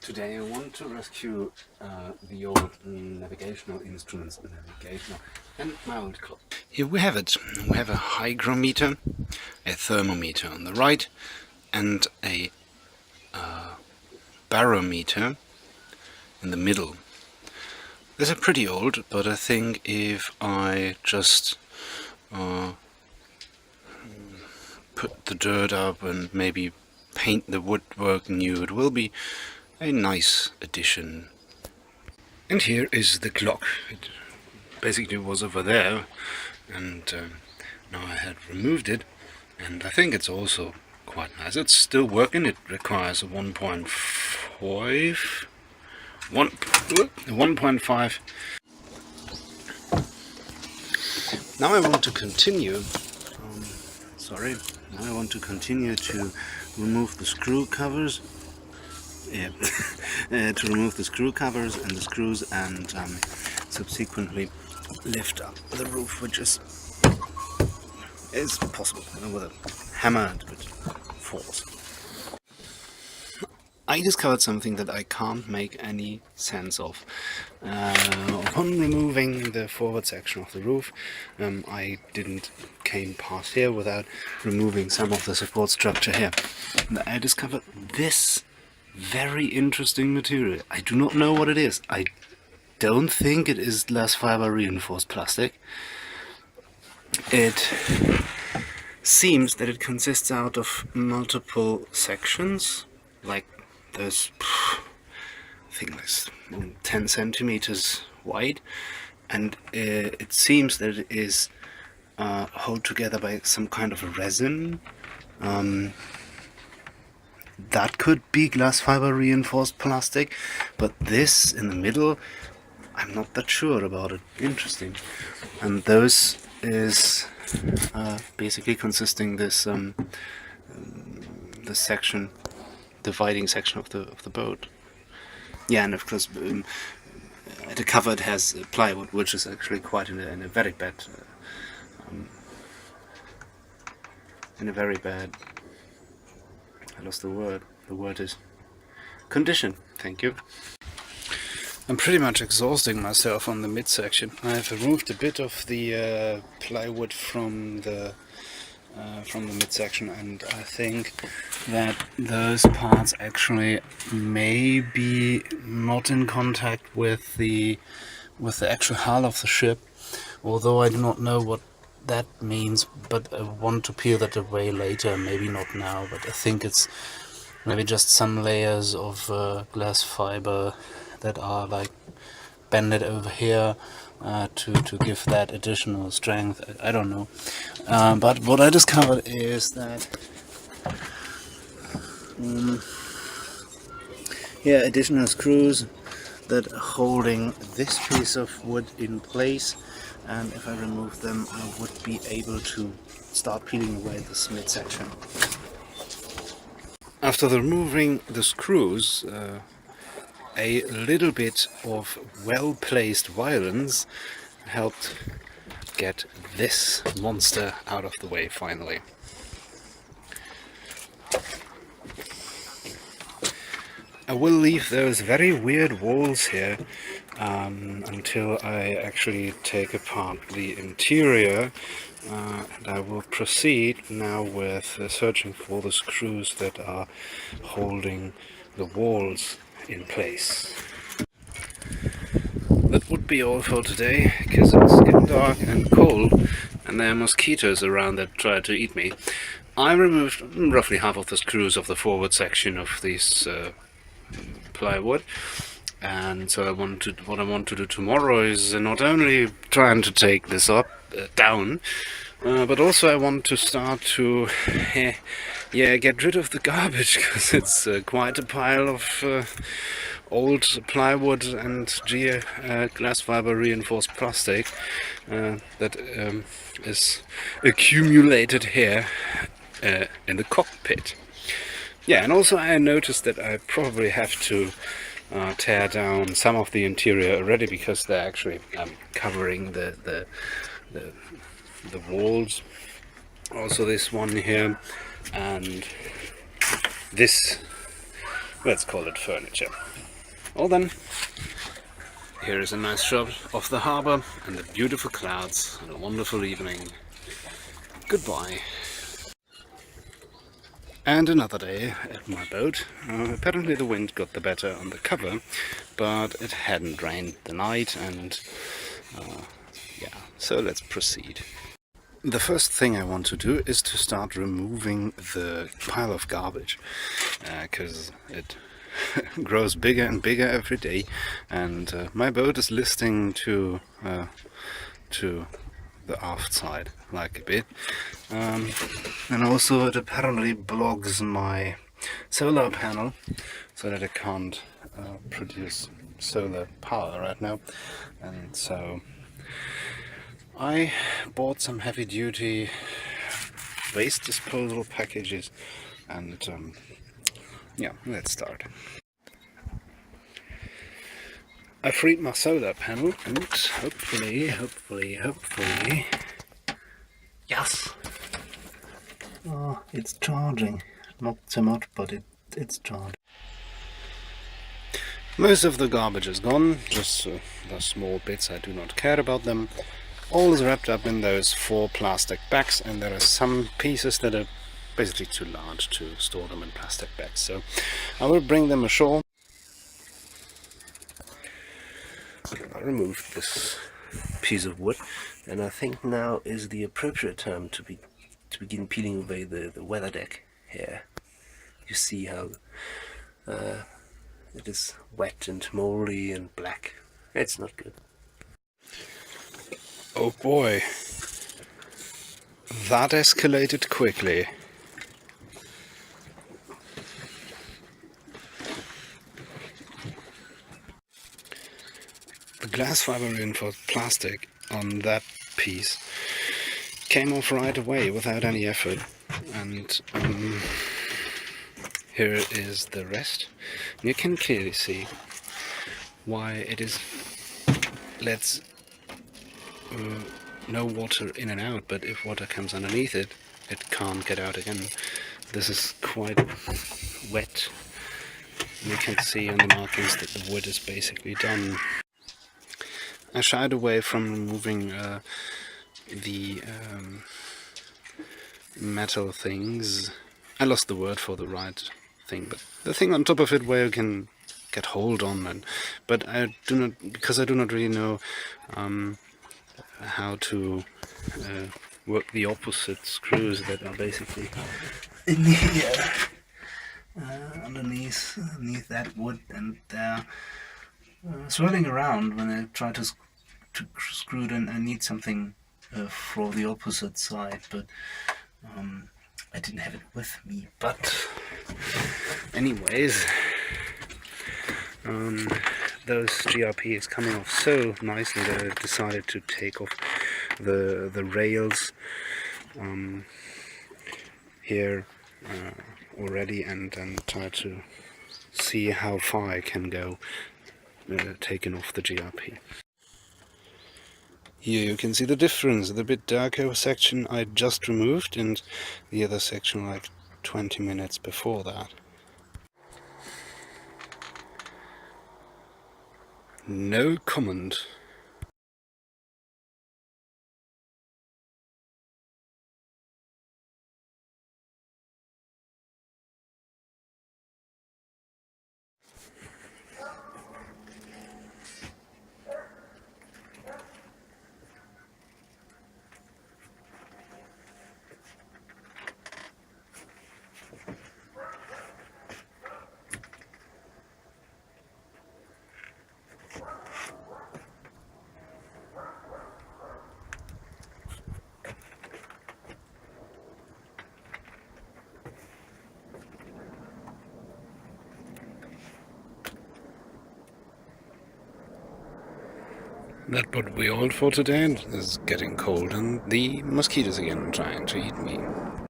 Today I want to rescue the old navigational instruments, and my old clock. Here we have it. We have a hygrometer, a thermometer on the right, and a barometer in the middle. These are pretty old, but I think if I just put the dirt up and maybe paint the woodwork new, it will be a nice addition. And here is the clock. It basically was over there, and now I had removed it, and I think it's also quite nice. It's still working. It requires a 1.5. Now I want to continue. Now I want to continue to remove the screw covers. To remove the screw covers and the screws, and subsequently lift up the roof, which is possible with a hammer and with force. I discovered something that I can't make any sense of. Upon removing the forward section of the roof, I didn't came past here without removing some of the support structure here. And I discovered this very interesting material. I do not know what it is. I don't think it is glass fiber reinforced plastic. It seems that it consists out of multiple sections, like there's, I think there's 10 centimeters wide, and it seems that it is held together by some kind of a resin. That could be glass fiber reinforced plastic, but this in the middle, I'm not that sure about it. Interesting. And those is basically consisting this the section, dividing section of the boat. Yeah, and of course the cover it has plywood, which is actually quite in a very bad I lost the word. The word is condition. Thank you. I'm pretty much exhausting myself on the midsection. I have removed a bit of the plywood from the midsection, and I think that those parts actually may be not in contact with the actual hull of the ship, although I do not know what that means, but I want to peel that away later, maybe not now, but I think it's maybe just some layers of glass fiber that are like bended over here to give that additional strength. I don't know, but what I discovered is that additional screws that are holding this piece of wood in place, and if I remove them I would be able to start peeling away this midsection. After removing the screws, a little bit of well-placed violence helped get this monster out of the way finally. I will leave those very weird walls here until I actually take apart the interior, and I will proceed now with searching for the screws that are holding the walls in place. That would be all for today, because it's getting dark and cold and there are mosquitoes around that try to eat me. I removed roughly half of the screws of the forward section of this plywood, and so what I want to do tomorrow is not only trying to take this down, but also I want to start to get rid of the garbage, because it's quite a pile of old plywood and glass fiber reinforced plastic that is accumulated here in the cockpit. Yeah, and also I noticed that I probably have to tear down some of the interior already, because they're actually covering the walls. Also this one here, and this let's call it furniture. Well then, here is a nice shot of the harbor and the beautiful clouds and a wonderful evening. Goodbye. And another day at my boat. Apparently the wind got the better on the cover, but it hadn't rained the night, and yeah, so let's proceed. The first thing I want to do is to start removing the pile of garbage, because it grows bigger and bigger every day, and my boat is listing to the aft side like a bit, and also it apparently blocks my solar panel so that I can't produce solar power right now. And so I bought some heavy-duty waste disposal packages, and yeah, let's start. I freed my solar panel, and hopefully, yes! Oh, it's charging. Not so much, but it's charging. Most of the garbage is gone, just the small bits. I do not care about them. All is wrapped up in those 4 plastic bags, and there are some pieces that are basically too large to store them in plastic bags. So I will bring them ashore. I removed this piece of wood, and I think now is the appropriate time to begin peeling away the weather deck here. You see how it is wet and moldy and black. It's not good. Oh boy, that escalated quickly. The glass fiber reinforced plastic on that piece came off right away without any effort, and here is the rest. You can clearly see why it is lets no water in and out, but if water comes underneath it, it can't get out again. This is quite wet. You can see on the markings that the wood is basically done. I shied away from removing the metal things. I lost the word for the right thing, but the thing on top of it where you can get hold on, but I do not really know how to work the opposite screws that are basically in here underneath that wood, and they're swirling around when I try to screw it in. I need something for the opposite side, but I didn't have it with me. But anyways, those GRPs coming off so nicely that I decided to take off the rails here already, and try to see how far I can go taking off the GRP. Here you can see the difference. The bit darker section I just removed, and the other section like 20 minutes before that. No comment. That would be all for today. It's getting cold and the mosquitoes again trying to eat me.